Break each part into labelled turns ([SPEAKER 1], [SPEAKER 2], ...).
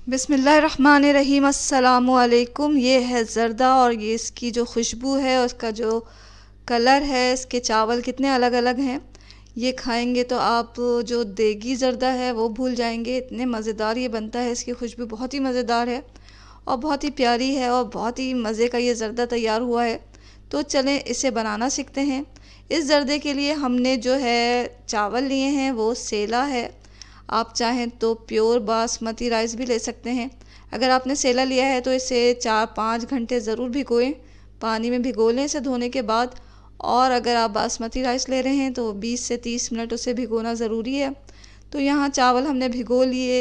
[SPEAKER 1] बिस्मिल्लाहिर्रहमानिर्रहीम। अस्सलामुअलैकुम। ये है ज़र्दा और ये इसकी जो खुशबू है, उसका जो कलर है, इसके चावल कितने अलग अलग हैं। ये खाएंगे तो आप जो देगी ज़र्दा है वो भूल जाएंगे, इतने मज़ेदार ये बनता है। इसकी खुशबू बहुत ही मज़ेदार है और बहुत ही प्यारी है और बहुत ही मज़े का ये ज़र्दा तैयार हुआ है। तो चलें इसे बनाना सीखते हैं। इस ज़र्दे के लिए हमने जो है चावल लिए हैं वो सेला है। आप चाहें तो प्योर बासमती राइस भी ले सकते हैं। अगर आपने सेला लिया है तो इसे 4-5 घंटे ज़रूर भिगोएं, पानी में भिगो लें इसे धोने के बाद। और अगर आप बासमती राइस ले रहे हैं तो 20 से 30 मिनट उसे भिगोना ज़रूरी है। तो यहाँ चावल हमने भिगो लिए।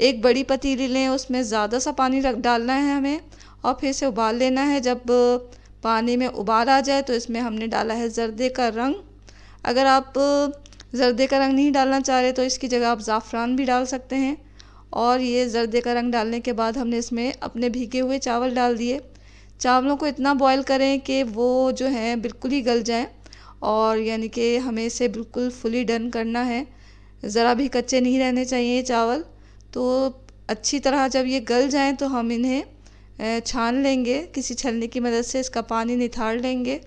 [SPEAKER 1] एक बड़ी पतीली लें, उसमें ज़्यादा सा पानी रख डालना है हमें और फिर से उबाल लेना है। जब पानी में उबाल आ जाए तो इसमें हमने डाला है ज़र्दे का रंग। अगर आप ज़र्दे का रंग नहीं डालना चाह रहे तो इसकी जगह आप ज़ाफ़रान भी डाल सकते हैं। और ये ज़र्दे का रंग डालने के बाद हमने इसमें अपने भीगे हुए चावल डाल दिए। चावलों को इतना बॉईल करें कि वो जो हैं बिल्कुल ही गल जाएं, और यानी कि हमें इसे बिल्कुल फुली डन करना है। ज़रा भी कच्चे नहीं रहने चाहिए ये चावल। तो अच्छी तरह जब ये गल जाएं तो हम इन्हें छान लेंगे, किसी छलनी की मदद से इसका पानी निथार लेंगे।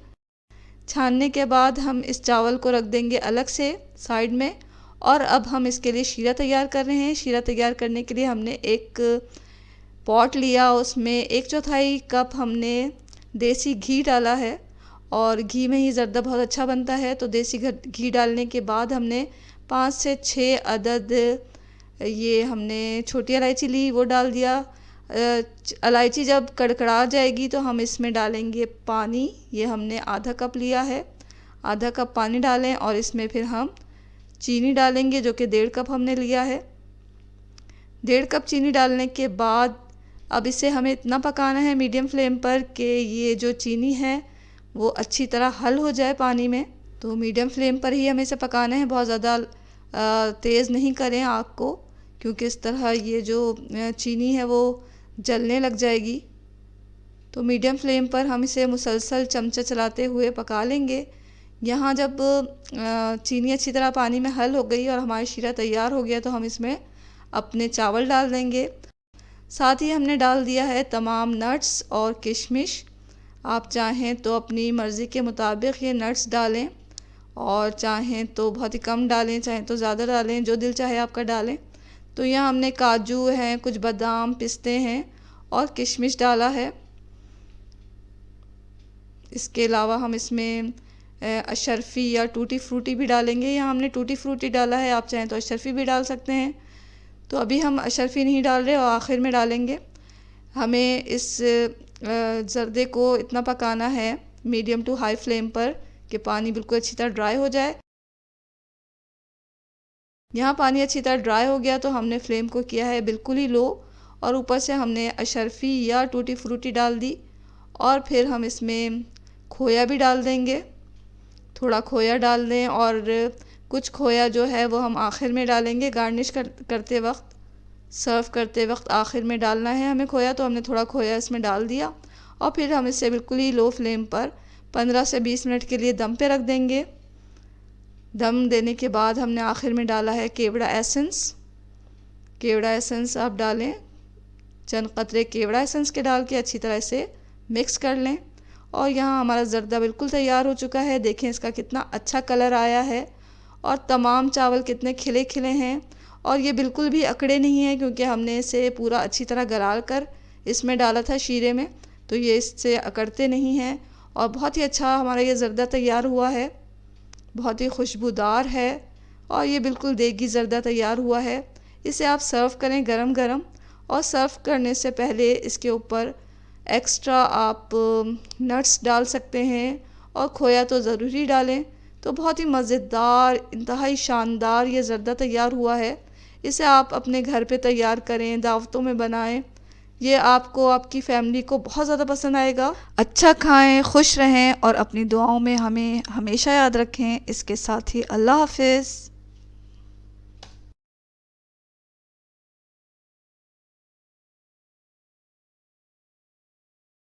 [SPEAKER 1] छानने के बाद हम इस चावल को रख देंगे अलग से साइड में। और अब हम इसके लिए शीरा तैयार कर रहे हैं। शीरा तैयार करने के लिए हमने एक पॉट लिया, उसमें 1/4 कप हमने देसी घी डाला है। और घी में ही ज़र्दा बहुत अच्छा बनता है। तो देसी घी डालने के बाद हमने 5 से 6 अदद ये हमने छोटी इलायची ली, वो डाल दिया। इलायची जब कड़कड़ा जाएगी तो हम इसमें डालेंगे पानी। ये हमने आधा कप लिया है, आधा कप पानी डालें और इसमें फिर हम चीनी डालेंगे जो कि 1.5 कप हमने लिया है। 1.5 कप चीनी डालने के बाद अब इसे हमें इतना पकाना है मीडियम फ्लेम पर कि ये जो चीनी है वो अच्छी तरह हल हो जाए पानी में। तो मीडियम फ्लेम पर ही हमें इसे पकाना है, बहुत ज़्यादा तेज़ नहीं करें आग को, क्योंकि इस तरह ये जो चीनी है वो जलने लग जाएगी। तो मीडियम फ्लेम पर हम इसे मुसलसल चमचा चलाते हुए पका लेंगे। यहाँ जब चीनी अच्छी तरह पानी में हल हो गई और हमारी शीरा तैयार हो गया तो हम इसमें अपने चावल डाल देंगे। साथ ही हमने डाल दिया है तमाम नट्स और किशमिश। आप चाहें तो अपनी मर्ज़ी के मुताबिक ये नट्स डालें और चाहें तो बहुत ही कम डालें, चाहें तो ज़्यादा डालें, जो दिल चाहे आपका डालें। तो यहाँ हमने काजू हैं, कुछ बादाम, पिस्ते हैं और किशमिश डाला है। इसके अलावा हम इसमें अशरफी या टूटी फ्रूटी भी डालेंगे। यहाँ हमने टूटी फ्रूटी डाला है, आप चाहें तो अशरफी भी डाल सकते हैं। तो अभी हम अशरफी नहीं डाल रहे और आखिर में डालेंगे। हमें इस ज़र्दे को इतना पकाना है मीडियम टू हाई फ्लेम पर कि पानी बिल्कुल अच्छी तरह ड्राई हो जाए। यहाँ पानी अच्छी तरह ड्राई हो गया तो हमने फ्लेम को किया है बिल्कुल ही लो और ऊपर से हमने अशरफी या टूटी फ्रूटी डाल दी। और फिर हम इसमें खोया भी डाल देंगे, थोड़ा खोया डाल दें। और कुछ खोया जो है वो हम आखिर में डालेंगे, गार्निश करते वक्त, सर्व करते वक्त आखिर में डालना है हमें खोया। तो हमने थोड़ा खोया इसमें डाल दिया और फिर हम इसे बिल्कुल ही लो फ्लेम पर 15 से 20 मिनट के लिए दम पे रख देंगे। दम देने के बाद हमने आखिर में डाला है केवड़ा एसेंस। केवड़ा एसेंस आप डालें, चंद कतरे केवड़ा एसेंस के डाल के अच्छी तरह से मिक्स कर लें। और यहाँ हमारा ज़र्दा बिल्कुल तैयार हो चुका है। देखें इसका कितना अच्छा कलर आया है और तमाम चावल कितने खिले खिले हैं। और ये बिल्कुल भी अकड़े नहीं हैं क्योंकि हमने इसे पूरा अच्छी तरह गलाल कर इसमें डाला था शीरे में, तो ये इससे अकड़ते नहीं हैं। और बहुत ही अच्छा हमारा ये ज़र्दा तैयार हुआ है, बहुत ही खुशबूदार है और ये बिल्कुल देगी ज़र्दा तैयार हुआ है। इसे आप सर्व करें गरम गरम, और सर्व करने से पहले इसके ऊपर एक्स्ट्रा आप नट्स डाल सकते हैं और खोया तो ज़रूरी डालें। तो बहुत ही मज़ेदार, इंतहाई शानदार ये ज़र्दा तैयार हुआ है। इसे आप अपने घर पे तैयार करें, दावतों में बनाएं। ये आपको, आपकी फैमिली को बहुत ज़्यादा पसंद आएगा। अच्छा खाएं, खुश रहें और अपनी दुआओं में हमें हमेशा याद रखें। इसके साथ ही अल्लाह हाफ़िज़।